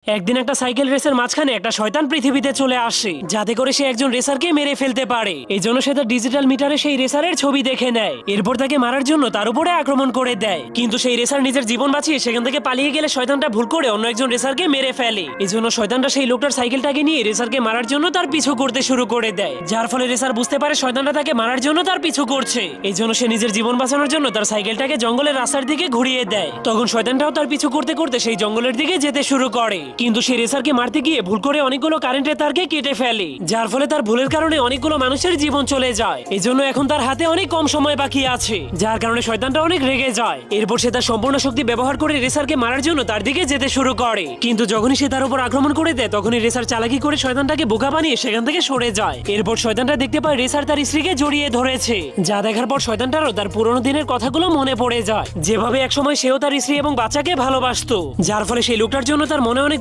একদিন একটা সাইকেল রেসের মাঝখানে একটা শয়তান পৃথিবীতে চলে আসে, যাতে করে সে একজন রেসারকে মেরে ফেলতে পারে। এই জন্য সে তার ডিজিটাল মিটারে সেই রেসারের ছবি দেখে নেয়। এরপর তাকে মারার জন্য তার উপরে আক্রমণ করে দেয়, কিন্তু সেই রেসার নিজের জীবন বাঁচিয়ে সেখান থেকে পালিয়ে গেলে শয়তানটা ভুল করে অন্য একজন রেসারকে মেরে ফেলে। এই জন্য শয়তানটা সেই লোকটার সাইকেলটাকে নিয়ে রেসারকে মারার জন্য তার পিছু করতে শুরু করে দেয়, যার ফলে রেসার বুঝতে পারে শয়তানটা তাকে মারার জন্য তার পিছু করছে। এই জন্য সে নিজের জীবন বাঁচানোর জন্য তার সাইকেলটাকে জঙ্গলের রাস্তার দিকে ঘুরিয়ে দেয়। তখন শয়তানটাও তার পিছু করতে করতে সেই জঙ্গলের দিকে যেতে শুরু করে, কিন্তু সেই রেসারকে মারতে গিয়ে ভুল করে অনেকগুলো কারেন্টের তারকে কেটে ফেলে, যার ফলে তার ভুলের কারণে অনেকগুলো মানুষের জীবন চলে যায়। এই জন্য এখন তার হাতে অনেক কম সময় বাকি আছে, যার কারণে শয়তানটা অনেক রেগে যায়। এরপর সে তার সম্পূর্ণ শক্তি ব্যবহার করে রেসারকে মারার জন্য তার দিকে যেতে শুরু করে, কিন্তু যখনই সে তার উপর আক্রমণ করে দেয় তখনই রেসার চালাকি করে শয়তানটাকে বোকা বানিয়ে সেখান থেকে সরে যায়। এরপর শয়তানটা দেখতে পায় রেসার তার স্ত্রীকে জড়িয়ে ধরেছে, যা দেখার পর শয়তানটারও তার পুরোনো দিনের কথাগুলো মনে পড়ে যায়, যেভাবে একসময় সেও তার স্ত্রী এবং বাচ্চাকে ভালোবাসতো। যার ফলে সেই লোকটার জন্য তার মনে অনেক